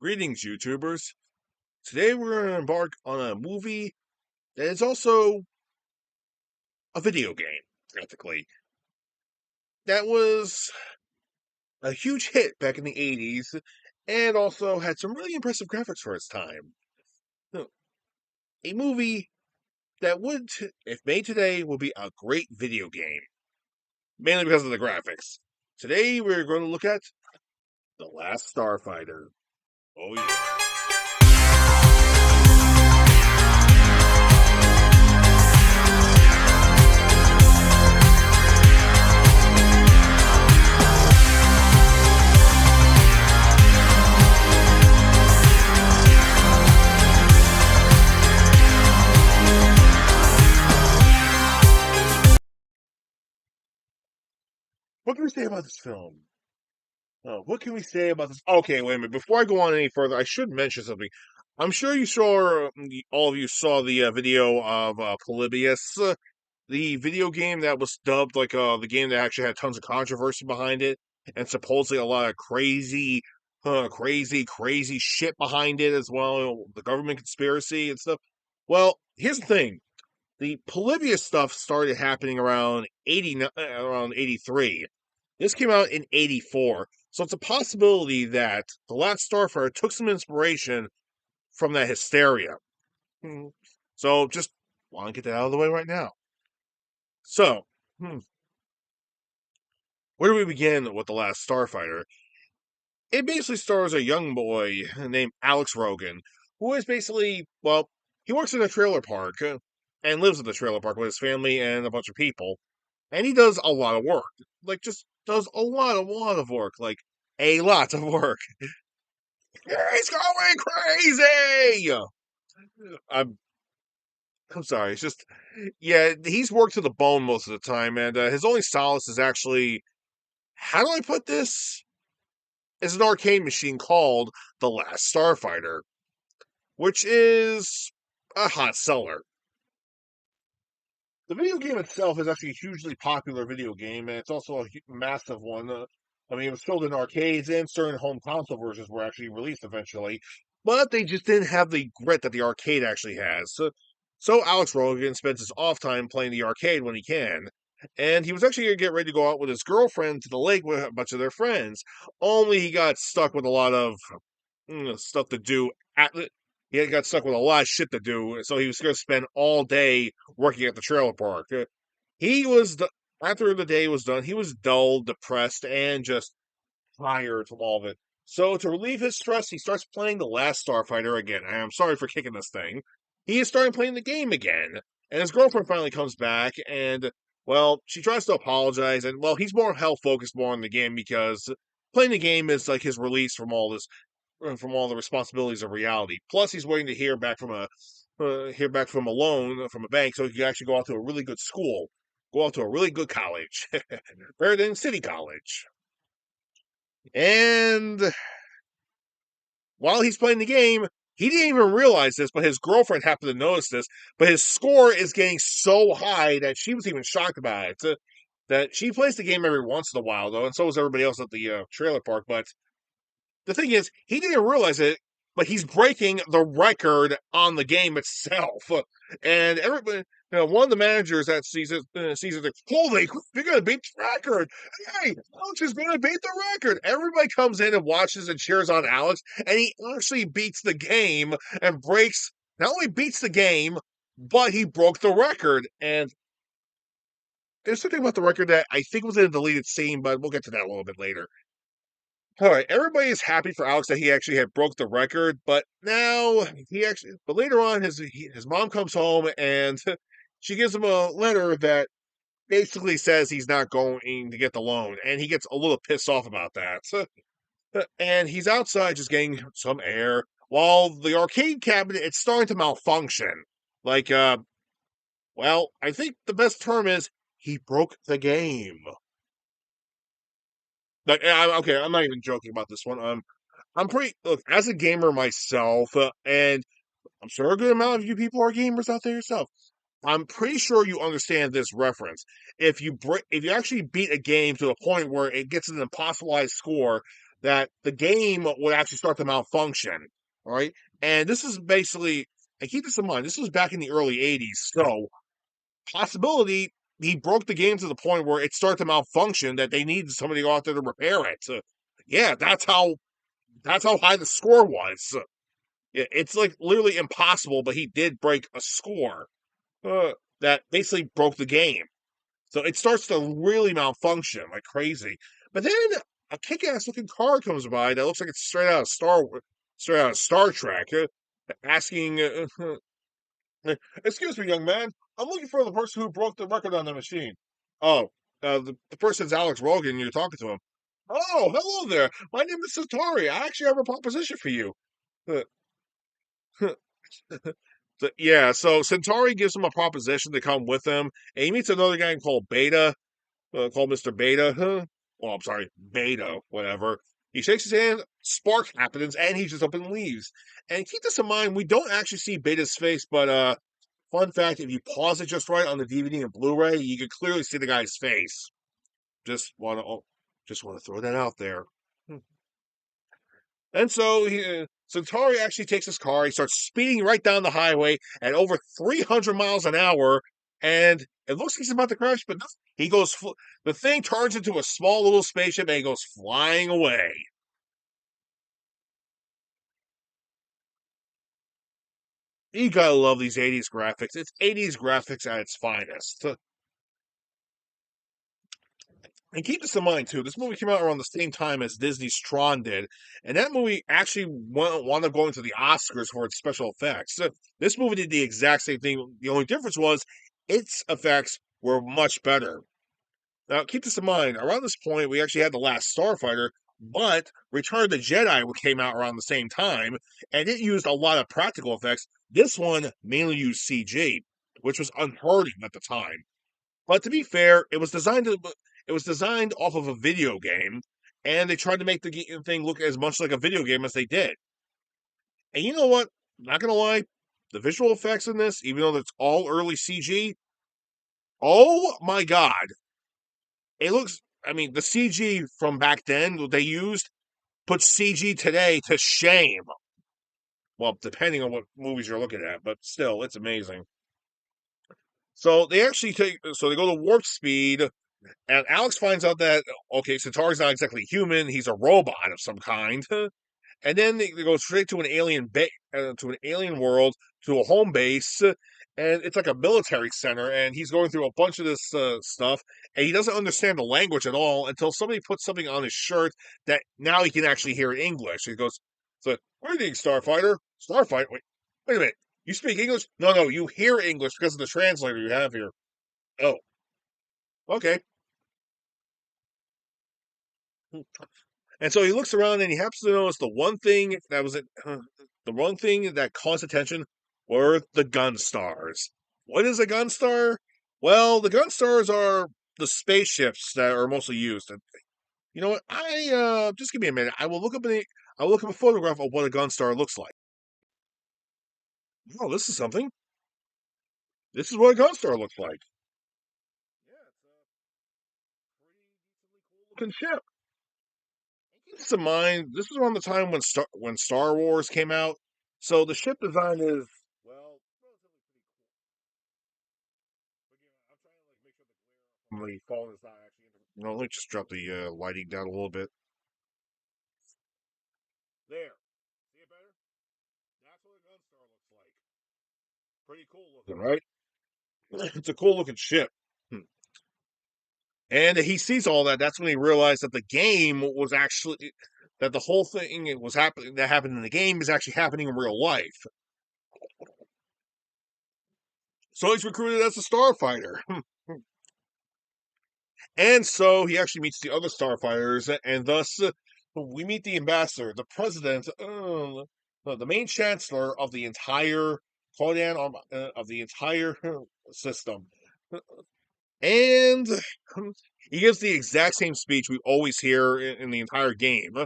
Greetings, YouTubers. Today we're going to embark on a movie that is also a video game, practically. That was a huge hit back in the 80s and also had some really impressive graphics for its time. A movie that would, if made today, will be a great video game, mainly because of the graphics. Today we're going to look at The Last Starfighter. Oh, yeah. What can we say about this film? What can we say about this? Okay, wait a minute. Before I go on any further, I should mention something. I'm sure you saw, all of you saw the video of Polybius, the video game that was dubbed like the game that actually had tons of controversy behind it, and supposedly a lot of crazy shit behind it as well. The government conspiracy and stuff. Well, here's the thing: the Polybius stuff started happening around around 83. This came out in 84, so it's a possibility that The Last Starfighter took some inspiration from that hysteria. Hmm. So just want to get that out of the way right now. So, where do we begin with The Last Starfighter? It basically stars a young boy named Alex Rogan, who is basically, well, he works in a trailer park and lives in the trailer park with his family and a bunch of people. And he does a lot of work. Like, just does a lot of work. Like, a lot of work. He's going crazy! I'm, I'm sorry. It's just, yeah, he's worked to the bone most of the time, and his only solace is actually, how do I put this? Is an arcade machine called The Last Starfighter, which is a hot seller. The video game itself is actually a hugely popular video game, and it's also a massive one. I mean, it was sold in arcades, and certain home console versions were actually released eventually, but they just didn't have the grit that the arcade actually has. So Alex Rogan spends his off time playing the arcade when he can, and he was actually going to get ready to go out with his girlfriend to the lake with a bunch of their friends, only he got stuck with a lot of stuff to do he got stuck with a lot of shit to do, so he was going to spend all day working at the trailer park. He was after the day was done, he was dull, depressed, and just tired from all of it. So to relieve his stress, he starts playing the Last Starfighter again. And I'm sorry for kicking this thing. He is starting playing the game again, and his girlfriend finally comes back, and well, she tries to apologize, and well, he's more health focused more on the game because playing the game is like his release from all the responsibilities of reality. Plus, he's waiting to hear back from a loan from a bank, so he can actually go out to a really good school, go out to a really good college, better than City College. And while he's playing the game, he didn't even realize this, but his girlfriend happened to notice this. But his score is getting so high that she was even shocked about it. That she plays the game every once in a while, though, and so does everybody else at the trailer park. But the thing is, he didn't realize it, but he's breaking the record on the game itself. And everybody, one of the managers that sees it, like, holy, you're going to beat the record. Hey, Alex is going to beat the record. Everybody comes in and watches and cheers on Alex, and he actually beats the game and not only beats the game, but he broke the record. And there's something about the record that I think was in a deleted scene, but we'll get to that a little bit later. All right, everybody is happy for Alex that he actually had broke the record, but but later on, his mom comes home and she gives him a letter that basically says he's not going to get the loan, and he gets a little pissed off about that. And he's outside just getting some air while the arcade cabinet it's starting to malfunction. Like, well, I think the best term is he broke the game. Like, okay, I'm not even joking about this one. I'm pretty look as a gamer myself, and I'm sure a good amount of you people are gamers out there yourself. I'm pretty sure you understand this reference. If you actually beat a game to the point where it gets an impossibilized score, that the game would actually start to malfunction. All right. And this is basically, and keep this in mind, this was back in the early 80s. So, possibility he broke the game to the point where it started to malfunction that they needed somebody out there to repair it. So, yeah, that's how high the score was. It's like literally impossible, but he did break a score that basically broke the game. So it starts to really malfunction like crazy. But then a kick-ass looking car comes by that looks like it's straight out of Star Trek, asking, "Excuse me, young man, I'm looking for the person who broke the record on the machine." Oh, the person's Alex Rogan. You're talking to him. Oh, hello there. My name is Satori. I actually have a proposition for you. Uh, yeah, so Centauri gives him a proposition to come with him, and he meets another guy called Beta, called Mr. Beta. Huh? Well, I'm sorry, Beta, whatever. He shakes his hand, spark happens, and he just up and leaves. And keep this in mind, we don't actually see Beta's face, but fun fact, if you pause it just right on the DVD and Blu-ray, you can clearly see the guy's face. Just wanna just wanna throw that out there. And so Centauri actually takes his car. He starts speeding right down the highway at over 300 miles an hour. And it looks like he's about to crash, but he goes. The thing turns into a small little spaceship and he goes flying away. You gotta love these 80s graphics. It's 80s graphics at its finest. And keep this in mind too. This movie came out around the same time as Disney's Tron did, and that movie actually wound up going to the Oscars for its special effects. So this movie did the exact same thing. The only difference was its effects were much better. Now, keep this in mind. Around this point, we actually had the last Starfighter, but Return of the Jedi came out around the same time, and it used a lot of practical effects. This one mainly used CG, which was unheard of at the time. But to be fair, it was designed off of a video game, and they tried to make the thing look as much like a video game as they did. And you know what? Not gonna lie, the visual effects in this, even though it's all early CG, oh my god, it looks. I mean, the CG from back then that they used puts CG today to shame. Well, depending on what movies you're looking at, but still, it's amazing. So they actually so they go to warp speed. And Alex finds out that okay, Centauri's not exactly human; he's a robot of some kind. And then they go straight to an to an alien world, to a home base, and it's like a military center. And he's going through a bunch of this stuff, and he doesn't understand the language at all until somebody puts something on his shirt that now he can actually hear in English. He goes, "So, greetings, Starfighter. Starfighter. Wait a minute. You speak English? No, no. You hear English because of the translator you have here. Oh, okay." And so he looks around and he happens to notice the one thing that caused attention were the gun stars. What is a gun star? Well, the gun stars are the spaceships that are mostly used. And you know what? I just give me a minute. I will look up a photograph of what a gun star looks like. Oh, this is something. This is what a gun star looks like. Yeah, it's a pretty decently cool looking ship. Keep this in mind, this was around the time when Star Wars came out, so the ship design is well relatively pretty cool. But I'm trying to like make sure the glare from the phone is not actually. Let me just drop the lighting down a little bit. There, see it better? That's what a gun star looks like. Pretty cool looking, right? It's a cool looking ship. Hmm. And he sees all that. That's when he realized that the game was actually that the whole thing it was happening that happened in the game is actually happening in real life. So he's recruited as a starfighter. And so he actually meets the other starfighters, and thus we meet the ambassador, the president, no, the main chancellor of the entire of the entire system. And he gives the exact same speech we always hear in the entire game.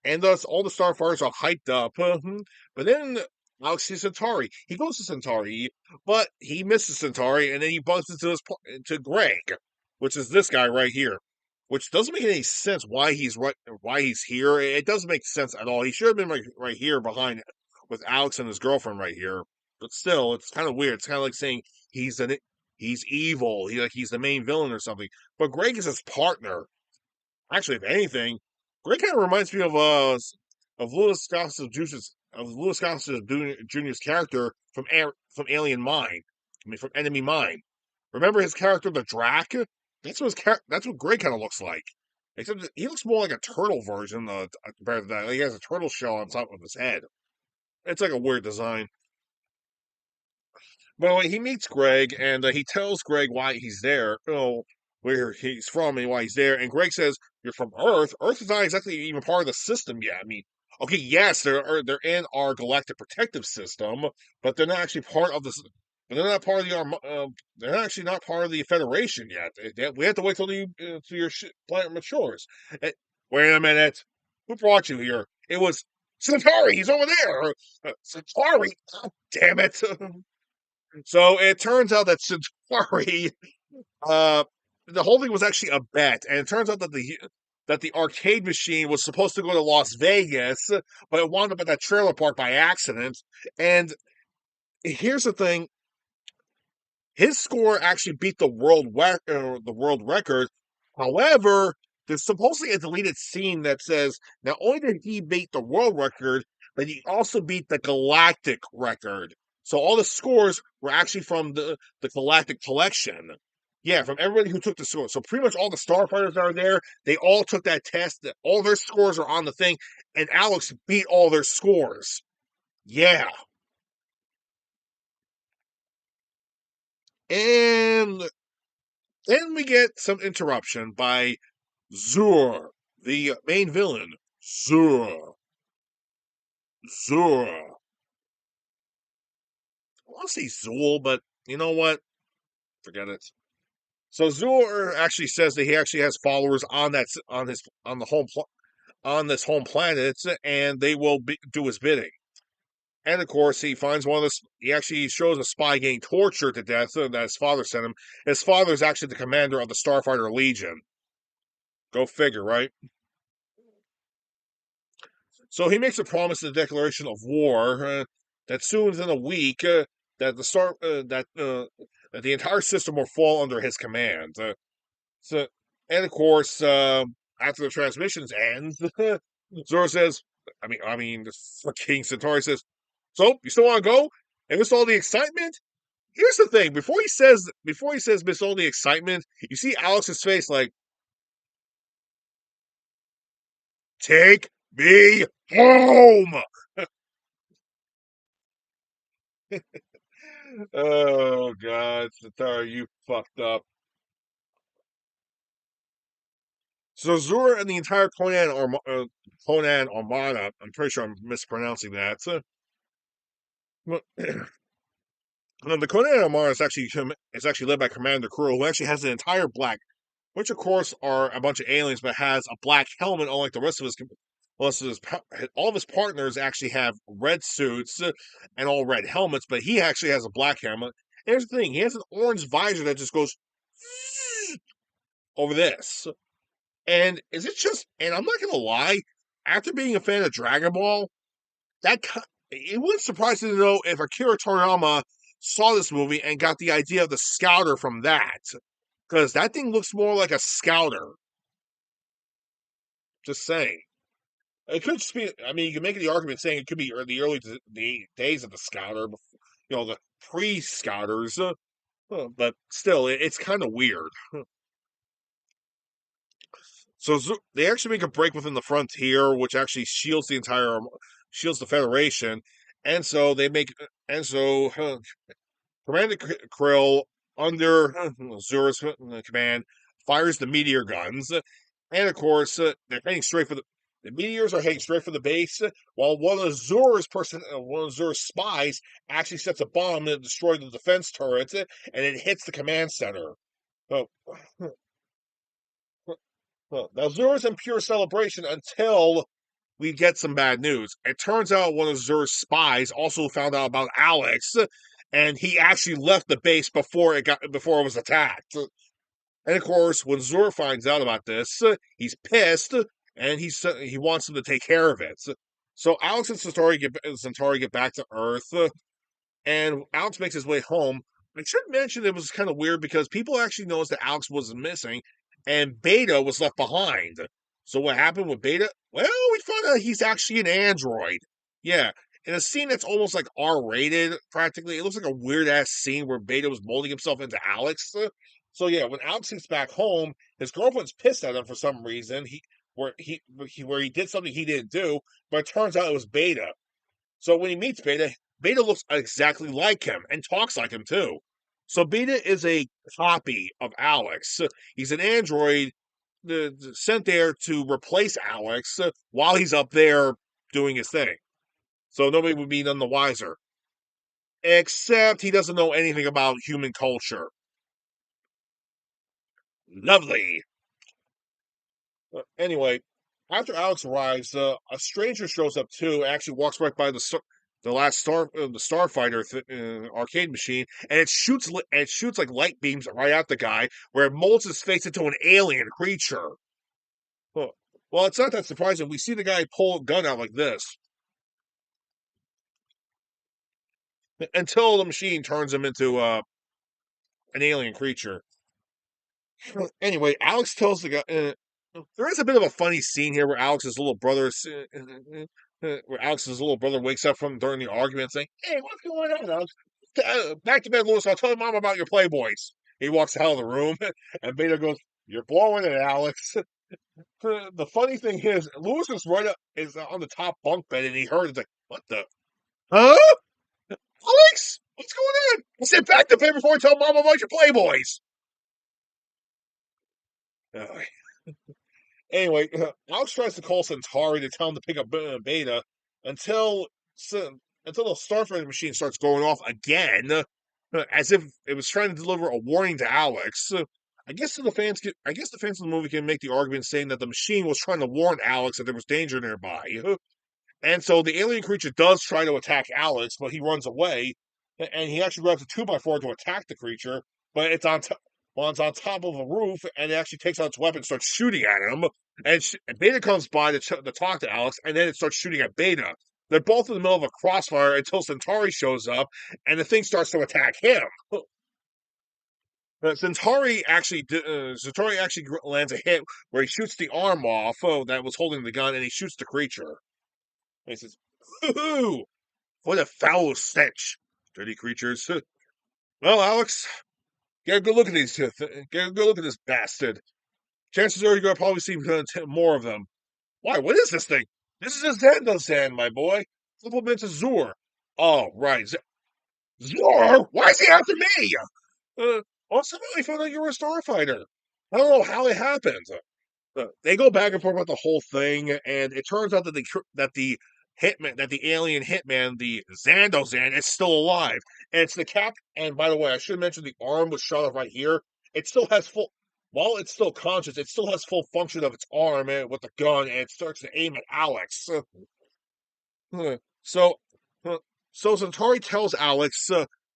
And thus all the starfighters are hyped up. But then Alex sees Centauri. He goes to Centauri, but he misses Centauri, and then he bumps into Greg, which is this guy right here. which doesn't make any sense why he's here. It doesn't make sense at all. He should have been right here behind with Alex and his girlfriend right here. But still, it's kind of weird. It's kind of like saying he's an he's evil. He's the main villain or something. But Greg is his partner. Actually, if anything, Greg kind of reminds me of Louis Gossett Jr.'s character from Alien Mine. I mean, from Enemy Mine. Remember his character, the Drac? That's what Greg kind of looks like. Except he looks more like a turtle version compared to that. Like he has a turtle shell on top of his head. It's like a weird design. Well, he meets Greg and he tells Greg why he's there, where he's from and why he's there. And Greg says, "You're from Earth. Earth is not exactly even part of the system yet. I mean, okay, yes, they're in our galactic protective system, but they're not actually part of this. But they're not part of they're actually not part of the Federation yet. We have to wait till your planet matures." Eh, wait a minute, who brought you here? It was Centauri. He's over there. Centauri. God damn it. So it turns out that Centauri, uh, the whole thing was actually a bet, and it turns out that the arcade machine was supposed to go to Las Vegas, but it wound up at that trailer park by accident. And here's the thing: his score actually beat the world record. However, there's supposedly a deleted scene that says not only did he beat the world record, but he also beat the galactic record. So all the scores were actually from the galactic collection. Yeah, from everybody who took the score. So pretty much all the starfighters that are there, they all took that test. All their scores are on the thing, and Alex beat all their scores. Yeah, and then we get some interruption by Zur, the main villain. Zur. Zur. I want to say Zool, but you know what? Forget it. So Zur actually says that he actually has followers on the on this home planet, and they will do his bidding. And of course, he finds one of the. He actually shows a spy getting tortured to death that his father sent him. His father is actually the commander of the Starfighter Legion. Go figure, right? So he makes a promise in the declaration of war that soon within a week that the star that the entire system will fall under his command. So, and of course, after the transmissions ends, Zora says, the fucking Centauri says, "So you still want to go? And miss all the excitement?" Here's the thing: before he says miss all the excitement, you see Alex's face like, "Take me home." Oh God, Satara, you fucked up. So Zura and the entire Conan Armada, I'm pretty sure I'm mispronouncing that. The Conan Armada is actually led by Commander Crew, who actually has an entire black, which of course are a bunch of aliens, but has a black helmet, unlike the rest of all of his partners actually have red suits and all red helmets, but he actually has a black helmet. And here's the thing: he has an orange visor that just goes over this. And is it just? And I'm not gonna lie. After being a fan of Dragon Ball, it wouldn't surprise me to know if Akira Toriyama saw this movie and got the idea of the Scouter from that, because that thing looks more like a Scouter. Just saying. It could just be. I mean, you can make the argument saying it could be the the days of the Scouter, the pre-Scouters. But still, it's kind of weird. So they actually make a break within the frontier, which actually shields the Federation, and so they make and so Commander Krill under Zura's command fires the meteor guns, and of course they're heading straight for the meteors are heading straight for the base, while one of Zura's spies actually sets a bomb to destroy the defense turrets, and it hits the command center. Oh, well, now Zura's in pure celebration until we get some bad news. It turns out one of Zura's spies also found out about Alex, and he actually left the base before it was attacked. And of course, when Zur finds out about this, he's pissed and he wants him to take care of it. So Alex and Centauri get back to Earth, and Alex makes his way home. I should mention it was kind of weird because people actually noticed that Alex was missing and Beta was left behind. So what happened with Beta? Well, we found out he's actually an android. Yeah, in a scene that's almost like R-rated, practically. It looks like a weird ass scene where Beta was molding himself into Alex. So yeah, when Alex gets back home, his girlfriend's pissed at him for some reason. Where he did something he didn't do, but it turns out it was Beta. So when he meets Beta, Beta looks exactly like him and talks like him too. So Beta is a copy of Alex. He's an android sent there to replace Alex while he's up there doing his thing. So nobody would be none the wiser. Except he doesn't know anything about human culture. Lovely. Anyway, after Alex arrives, a stranger shows up too. Actually, walks right by the Starfighter arcade machine, and it shoots like light beams right at the guy, where it molds his face into an alien creature. Well, well, it's not that surprising. We see the guy pull a gun out like this until the machine turns him into an alien creature. Anyway, Alex tells the guy. There is a bit of a funny scene here where where Alex's little brother wakes up from during the argument, saying, "Hey, what's going on, Alex? Back to bed, Lewis. I'll tell mom about your playboys." He walks out of the room, and Beta goes, "You're blowing it, Alex." The funny thing is, Lewis is on the top bunk bed, and he heard it's like, "What the? Huh? Alex? What's going on?" I said, "Back to bed before I tell mom about your playboys." Uh, Anyway, Alex tries to call Centauri to tell him to pick up Beta until until the Starfighter machine starts going off again, as if it was trying to deliver a warning to Alex. I guess the fans of the movie can make the argument saying that the machine was trying to warn Alex that there was danger nearby. And so the alien creature does try to attack Alex, but he runs away, and he actually grabs a 2x4 to attack the creature, but it's on top of a roof, and it actually takes out its weapon and starts shooting at him. And Beta comes by to talk to Alex, and then it starts shooting at Beta. They're both in the middle of a crossfire until Centauri shows up, and the thing starts to attack him. Centauri actually lands a hit where he shoots the arm off that was holding the gun, and he shoots the creature. And he says, "Hoo-hoo! What a foul stench, dirty creatures." Well, Alex, get a good look at get a good look at this bastard. Chances are you're gonna probably see more of them. Why? What is this thing? This is a Zandozan, my boy. Supplements of Zur. Oh, right. Zur? Why is he after me? Also, I found out you were a starfighter. I don't know how it happened. They go back and forth about the whole thing, and it turns out that the alien hitman, the Zandozan, is still alive. And it's the cap. And by the way, I should mention the arm was shot off right here. It still has full. While it's still conscious, it still has full function of its arm with the gun, and it starts to aim at Alex. So, uh, so Centauri tells Alex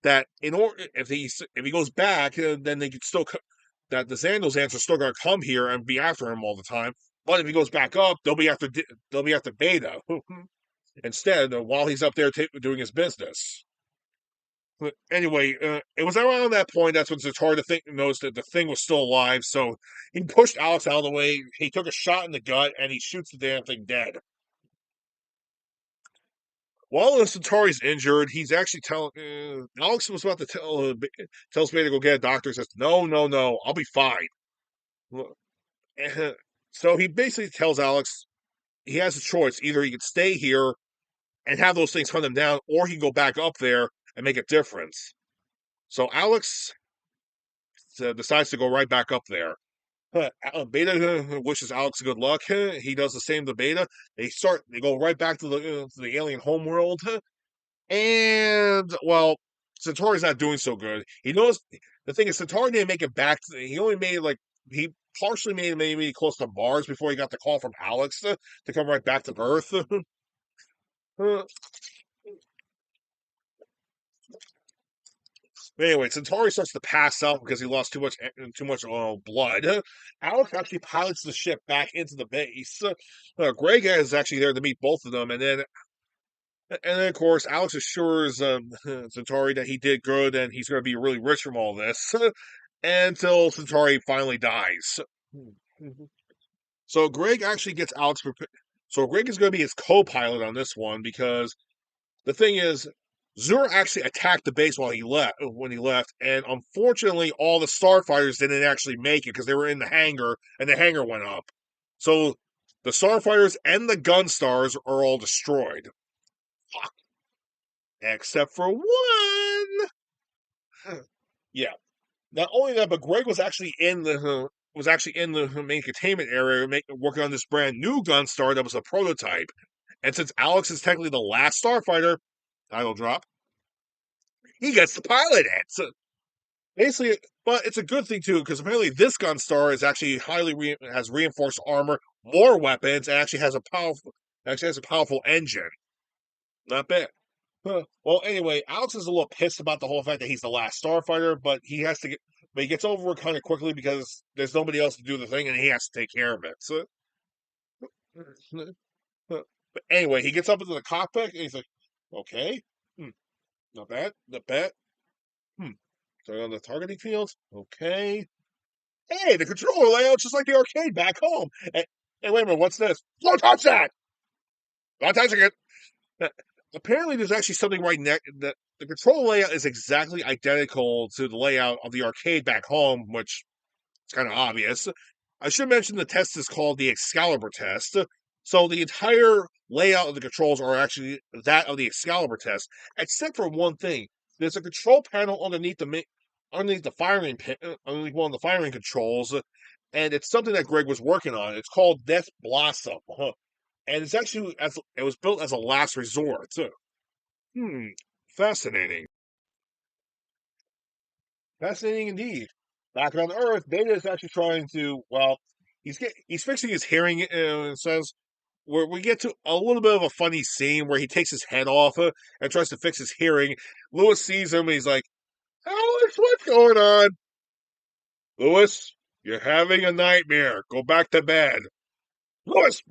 that in order if he goes back, then they could still that the Zandals are still going to come here and be after him all the time. But if he goes back up, they'll be after Beta instead while he's up there doing his business. But anyway, it was around that point that's when Centauri noticed that the thing was still alive. So he pushed Alex out of the way. He took a shot in the gut and he shoots the damn thing dead. While the Centauri's injured, he's actually telling Alex was about to tells Beta to go get a doctor. He says, "No, no, no, I'll be fine." So he basically tells Alex he has a choice: either he can stay here and have those things hunt him down, or he can go back up there and make a difference. So Alex decides to go right back up there. Beta wishes Alex good luck. He does the same to Beta. They go right back to the alien homeworld. And well, Centauri's not doing so good. He knows the thing is Centauri didn't make it back. He only made he partially made it maybe close to Mars before he got the call from Alex to come right back to Earth. Uh, Anyway, Centauri starts to pass out because he lost too much blood. Alex actually pilots the ship back into the base. Greg is actually there to meet both of them, and then of course Alex assures Centauri that he did good and he's going to be really rich from all this until Centauri finally dies. So Greg actually gets Alex. So Greg is going to be his co-pilot on this one because the thing is, Zur actually attacked the base while he left when he left, and unfortunately, all the starfighters didn't actually make it because they were in the hangar, and the hangar went up. So the starfighters and the gun stars are all destroyed. Fuck. Except for one. Yeah. Not only that, but Greg was actually in the main containment area working on this brand new gun star that was a prototype. And since Alex is technically the last starfighter, title drop, he gets to pilot it. So basically, but it's a good thing too because apparently this gun star is actually has reinforced armor, more weapons, and actually has a powerful engine. Not bad. Huh. Well, anyway, Alex is a little pissed about the whole fact that he's the last starfighter, but he gets over it kind of quickly because there's nobody else to do the thing, and he has to take care of it. So, but anyway, he gets up into the cockpit, and he's like, "Okay, hmm, not bad, not bad. Hmm, so on the targeting fields, okay. Hey, the controller layout's just like the arcade back home. And wait a minute, what's this? Don't touch that! Not touching it. Uh, Apparently, there's actually something right next. The control layout is exactly identical to the layout of the arcade back home, which is kind of obvious. I should mention the test is called the Excalibur test. So the entire layout of the controls are actually that of the Excalibur test, except for one thing. There's a control panel underneath the firing pin, underneath one of the firing controls, and it's something that Greg was working on. It's called Death Blossom, and it's actually it was built as a last resort. Hmm, fascinating. Fascinating indeed. Back on Earth, Data is actually trying to, well, he's fixing his hearing, and says, where we get to a little bit of a funny scene where he takes his head off and tries to fix his hearing. Lewis sees him and he's like, Alex, what's going on? Lewis, you're having a nightmare. Go back to bed. Lewis!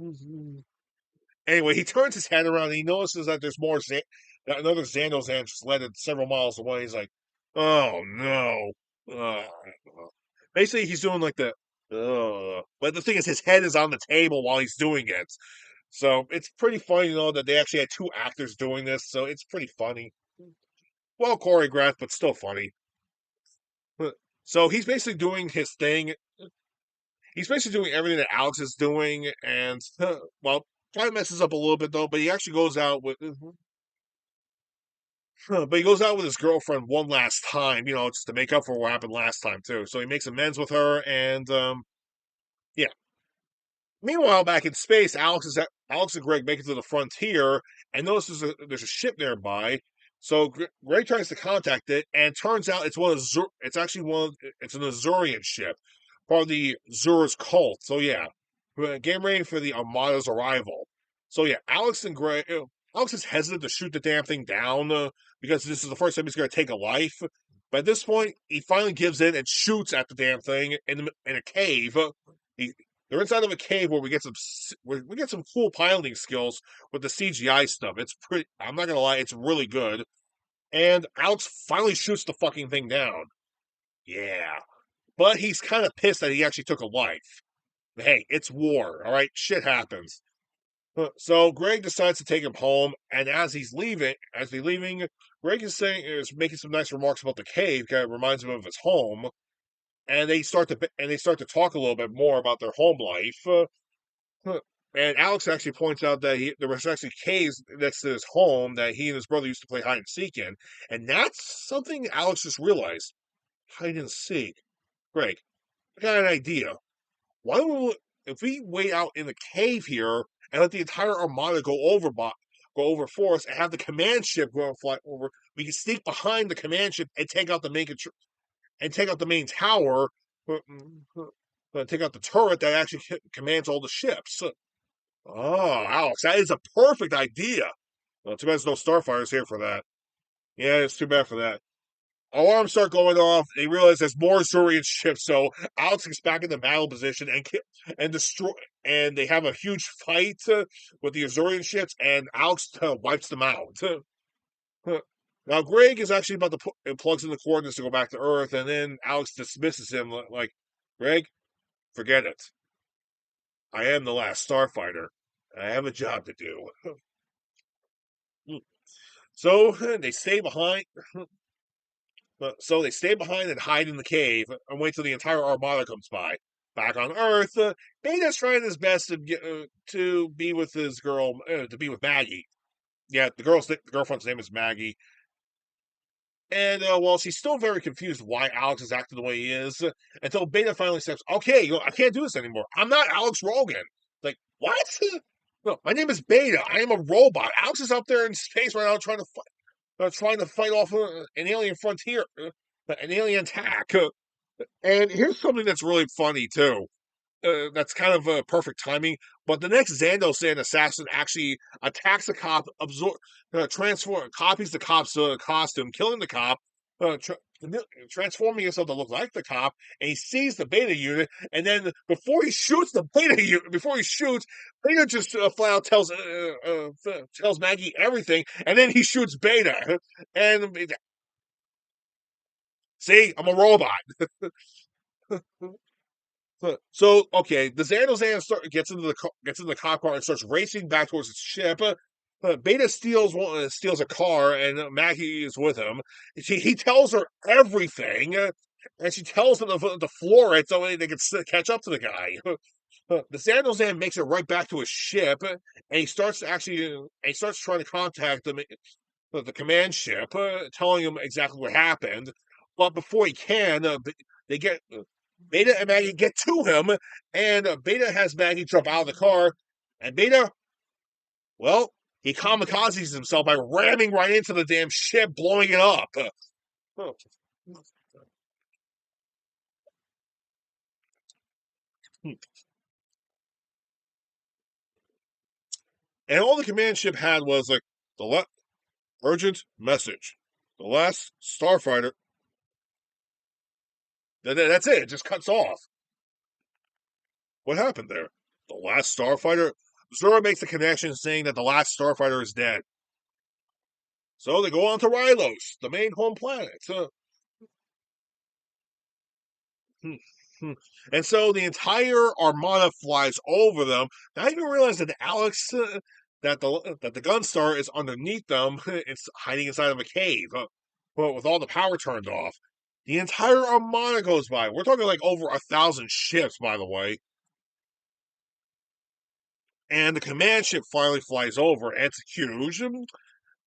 Anyway, he turns his head around and he notices that there's that another Xandozan just led it several miles away. He's like, oh no. Uh, Basically, he's doing like but the thing is, his head is on the table while he's doing it. So it's pretty funny, that they actually had two actors doing this. So it's pretty funny. Well choreographed, but still funny. So he's basically doing his thing. He's basically doing everything that Alex is doing, and well, kind of messes up a little bit though. But he actually goes out with, but he goes out with his girlfriend one last time, just to make up for what happened last time too. So he makes amends with her, and yeah. Meanwhile, back in space, Alex and Greg make it to the frontier and notice there's a ship nearby. So Greg tries to contact it, and turns out it's actually it's an Azurian ship, part of the Zur's cult. So yeah, we're getting ready for the Armada's arrival. So yeah, Alex is hesitant to shoot the damn thing down because this is the first time he's going to take a life. But at this point, he finally gives in and shoots at the damn thing in a cave. He, they're inside of a cave where we get some cool piloting skills with the CGI stuff. It's pretty. I'm not gonna lie, it's really good. And Alex finally shoots the fucking thing down. Yeah, but he's kind of pissed that he actually took a life. Hey, it's war, all right. Shit happens. So Greg decides to take him home, and as he's leaving, Greg is making some nice remarks about the cave. Kind of reminds him of his home, and they start to talk a little bit more about their home life. And Alex actually points out that there was actually caves next to his home that he and his brother used to play hide and seek in, and that's something Alex just realized. Hide and seek. Greg, I got an idea. Why don't if we wait out in the cave here and let the entire armada go over for us and have the command ship go and fly over, we can sneak behind the command ship and take out the main tower, take out the turret that actually commands all the ships. Oh, Alex, that is a perfect idea. Well, too bad there's no Starfighters here for that. Yeah, it's too bad for that. alarms start going off. They realize there's more Zurian ships, so Alex gets back in the battle position and destroy. And they have a huge fight with the Azorian ships, and Alex wipes them out. Now Greg is actually about to plugs in the coordinates to go back to Earth, and then Alex dismisses him like, "Greg, forget it. I am the last Starfighter. I have a job to do." So they stay behind. So they stay behind and hide in the cave and wait till the entire armada comes by. Back on Earth, Beta's trying his best to be with his girl, to be with Maggie. Yeah, the girlfriend's name is Maggie. And well, she's still very confused why Alex is acting the way he is until Beta finally says, "Okay, I can't do this anymore. I'm not Alex Rogan." Like, what? No, my name is Beta. I am a robot. Alex is out there in space right now trying to fight off an alien frontier, an alien attack. And here's something that's really funny too. That's kind of perfect timing. But the next Xandosan assassin actually attacks the cop, copies the cop's costume, killing the cop, transforming himself to look like the cop, and he sees the Beta unit. And then before he shoots the Beta unit, Beta just flat out tells Maggie everything, and then he shoots Beta. And see, I'm a robot. So okay, the Xandozan gets into the cop car and starts racing back towards its ship. Beta steals a car, and Maggie is with him. He tells her everything, and she tells him to floor it so they can catch up to the guy. The Xandozan makes it right back to his ship, and he starts trying to contact the command ship, telling him exactly what happened. But before he can, they get Beta and Maggie get to him, and Beta has Maggie jump out of the car, and Beta, well, he kamikazes himself by ramming right into the damn ship, blowing it up. And all the command ship had was like the urgent message. The last Starfighter. That's it. It just cuts off. What happened there? The last Starfighter? Zura makes a connection saying that the last Starfighter is dead. So they go on to Rylos, the main home planet. And so the entire armada flies over them. Not even realize that Alex, that the Gunstar is underneath them. It's hiding inside of a cave, but with all the power turned off. The entire armada goes by. We're talking like over 1,000 ships, by the way. And the command ship finally flies over, and it's huge.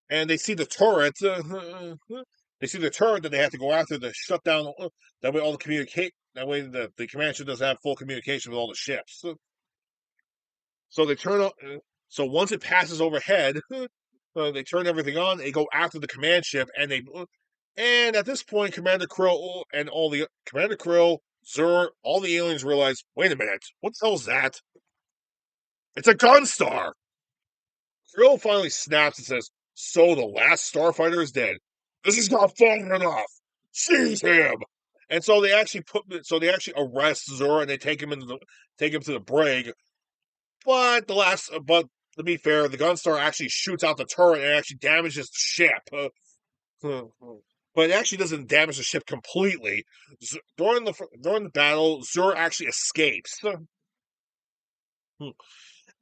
And they see the turret. They see the turret that they have to go after to shut down. That way, all the communicate. That way, the command ship doesn't have full communication with all the ships. So they turn on. So once it passes overhead, they turn everything on. They go after the command ship, and and at this point, Commander Krill, Zur, all the aliens realize. Wait a minute, what the hell is that? It's a Gunstar. Krill finally snaps and says, "So the last Starfighter is dead. This is not fun enough. Seize him!" And so they actually arrest Zora and they take him to the brig. But to be fair, the Gunstar actually shoots out the turret and actually damages the ship. But it actually doesn't damage the ship completely. During the battle, Zora actually escapes.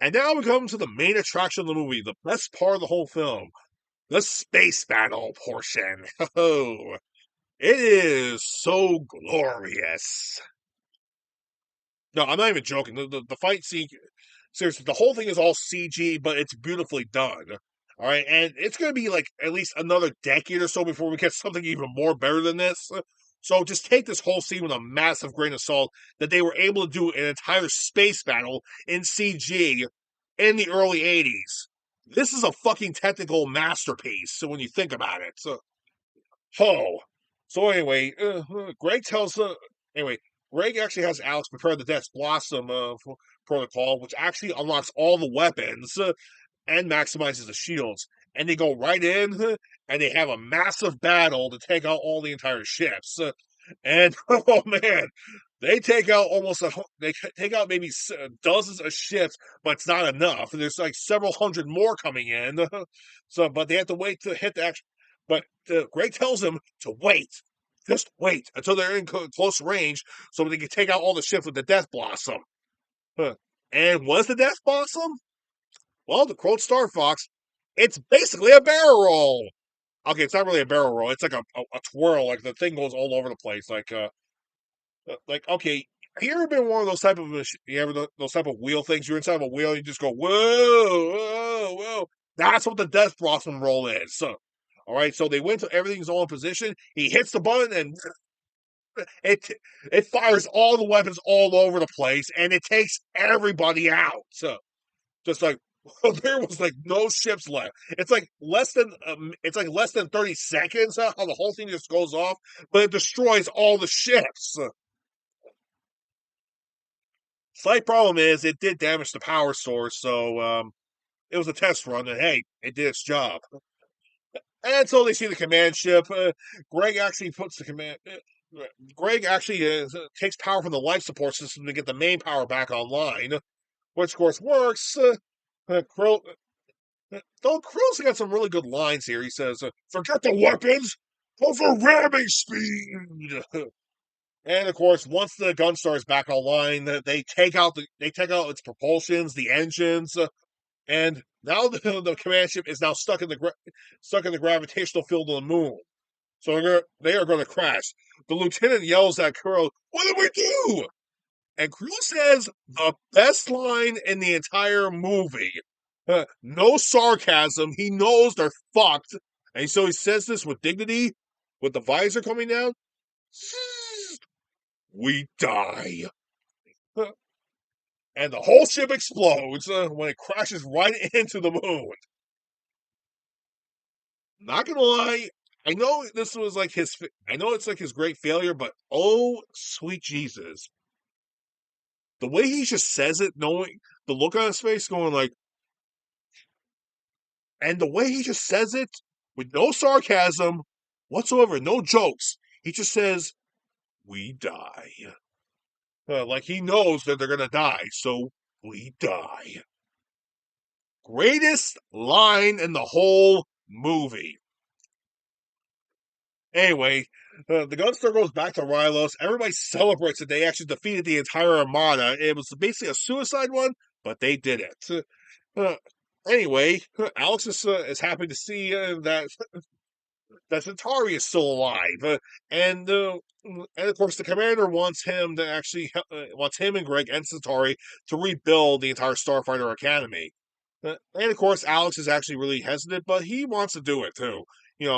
And now we come to the main attraction of the movie, the best part of the whole film, the space battle portion. Oh, it is so glorious. No, I'm not even joking. The fight scene, seriously, the whole thing is all CG, but it's beautifully done. All right, and it's going to be like at least another decade or so before we get something even more better than this. So just take this whole scene with a massive grain of salt that they were able to do an entire space battle in CG in the early 80s. This is a fucking technical masterpiece. So when you think about it, oh, so anyway, anyway, Greg actually has Alex prepare the Death's Blossom protocol, which actually unlocks all the weapons and maximizes the shields. and they go right in, and they have a massive battle to take out all the entire ships. And oh man, they take out they take out maybe dozens of ships, but it's not enough. There's like several hundred more coming in. So, but they have to wait to hit the action. But Greg tells them to wait, just wait until they're in close range, so they can take out all the ships with the Death Blossom. Huh. And what is the Death Blossom? Well, to quote Star Fox, it's basically a barrel roll. Okay, it's not really a barrel roll. It's like a twirl. Like the thing goes all over the place. Like okay, have you ever been one of those type of you ever those type of wheel things? You're inside of a wheel, and you just go whoa, whoa, whoa. That's what the Death Blossom roll is. So, all right, so they went to everything's all in position. He hits the button, and it it fires all the weapons all over the place, and it takes everybody out. So, just like there was like no ships left. It's like less than 30 seconds how the whole thing just goes off, but it destroys all the ships. Slight problem is it did damage the power source, so it was a test run, and hey, it did its job. And so they see the command ship. Greg actually puts the command. Greg actually takes power from the life support system to get the main power back online, which of course works. Krill, though Krill's got some really good lines here. He says, "Forget the weapons, go for ramming speed." And of course, once the Gunstar is back online, they take out its propulsions, the engines, and now the command ship is now stuck in the gravitational field of the moon. So they are going to crash. The lieutenant yells at Kuro, "What do we do?" And Kuro says the best line in the entire movie. No sarcasm. He knows they're fucked, and so he says this with dignity, with the visor coming down. We die. And the whole ship explodes when it crashes right into the moon. Not gonna lie, I know this was like I know it's like his great failure, but oh sweet Jesus, the way he just says it, knowing the look on his face, going like, and the way he just says it with no sarcasm whatsoever, no jokes. He just says, "We die," like he knows that they're gonna die, so we die. Greatest line in the whole movie. Anyway, the Gunstar goes back to Rylos. Everybody celebrates that they actually defeated the entire armada. It was basically a suicide one, but they did it. Uh, anyway, Alex is happy to see that Centauri is still alive, and of course the commander wants him to actually wants him and Greg and Centauri to rebuild the entire Starfighter Academy. And of course, Alex is actually really hesitant, but he wants to do it too,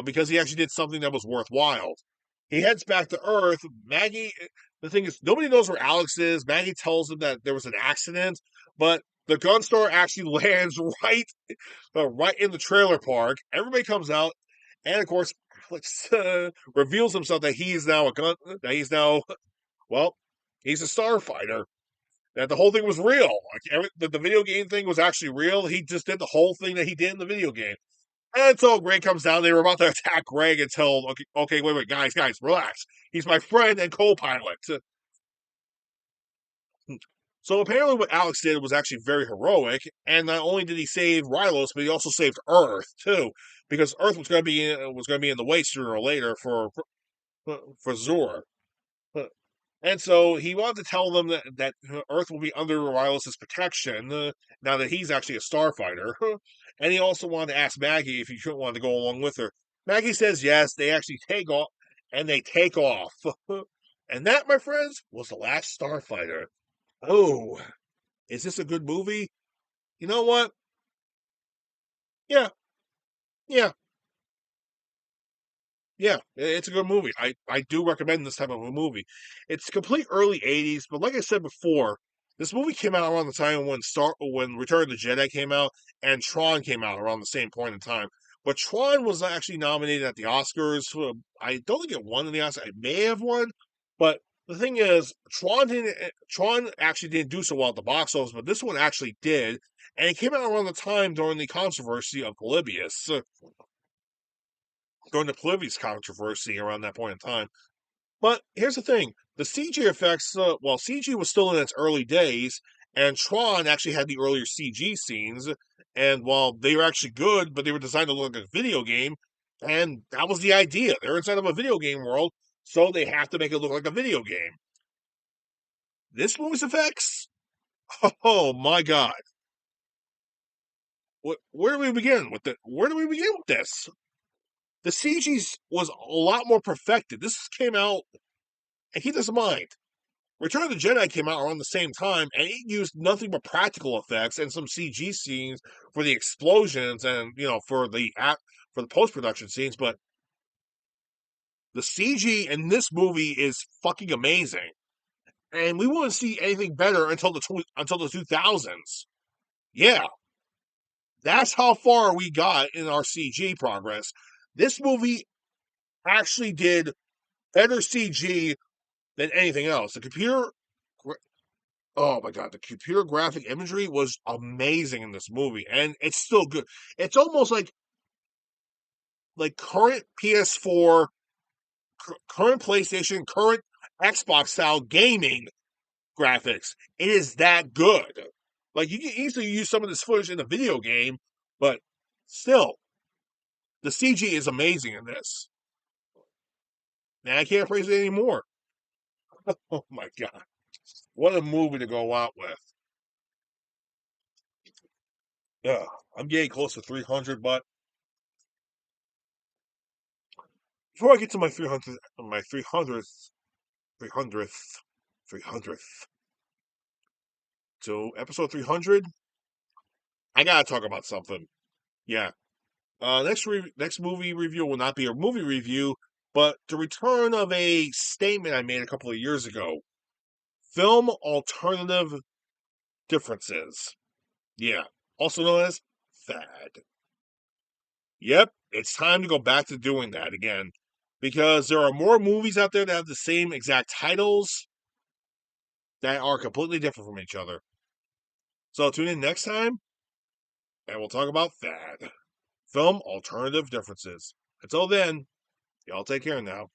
because he actually did something that was worthwhile. He heads back to Earth. Maggie, the thing is, nobody knows where Alex is. Maggie tells him that there was an accident, but the Gunstar actually lands right in the trailer park. Everybody comes out, and of course, Alex reveals himself that he is now that he's now, well, he's a starfighter. That the whole thing was real. Like the video game thing was actually real. He just did the whole thing that he did in the video game. And so Greg comes down. They were about to attack Greg until, okay, wait, guys, relax. He's my friend and co-pilot. So apparently, what Alex did was actually very heroic. And not only did he save Rylos, but he also saved Earth too, because Earth was going to be in the way sooner or later for Zor. And so he wanted to tell them that Earth will be under Rylos' protection now that he's actually a starfighter. And he also wanted to ask Maggie if he wanted to go along with her. Maggie says yes. They actually take off, and they take off. And that, my friends, was the last Starfighter. Oh, is this a good movie? You know what? Yeah, yeah, yeah, it's a good movie. I do recommend this type of a movie. It's complete early '80s, but like I said before, this movie came out around the time when Return of the Jedi came out and Tron came out around the same point in time. But Tron was actually nominated at the Oscars. I don't think it won in the Oscars. It may have won, but the thing is, Tron actually didn't do so well at the box office, but this one actually did. And it came out around the time during the controversy of Polybius, during the Polybius controversy around that point in time. But here's the thing: the CG effects, well, CG was still in its early days, and Tron actually had the earlier CG scenes. And while they were actually good, but they were designed to look like a video game, and that was the idea. They're inside of a video game world, so they have to make it look like a video game. This movie's effects, oh my god! Where do we begin with it? Where do we begin with this? The CG was a lot more perfected. This came out, and keep this in mind. Return of the Jedi came out around the same time, and it used nothing but practical effects and some CG scenes for the explosions and for the post production scenes. But the CG in this movie is fucking amazing, and we wouldn't see anything better until the 2000s. Yeah, that's how far we got in our CG progress. This movie actually did better CG than anything else. Oh my god, the computer graphic imagery was amazing in this movie, and it's still good. It's almost like current PS4, current PlayStation, current Xbox style gaming graphics. It is that good. Like you can easily use some of this footage in a video game, but still, the CG is amazing in this. And I can't praise it anymore. Oh my god, what a movie to go out with. Yeah, I'm getting close to 300, but before I get to my 300th, 300th, so episode 300, I gotta talk about something. Yeah. Next movie review will not be a movie review, but the return of a statement I made a couple of years ago. Film alternative differences. Yeah. Also known as fad. Yep, it's time to go back to doing that again. Because there are more movies out there that have the same exact titles that are completely different from each other. So tune in next time, and we'll talk about fad. Film alternative differences. Until then, y'all take care now.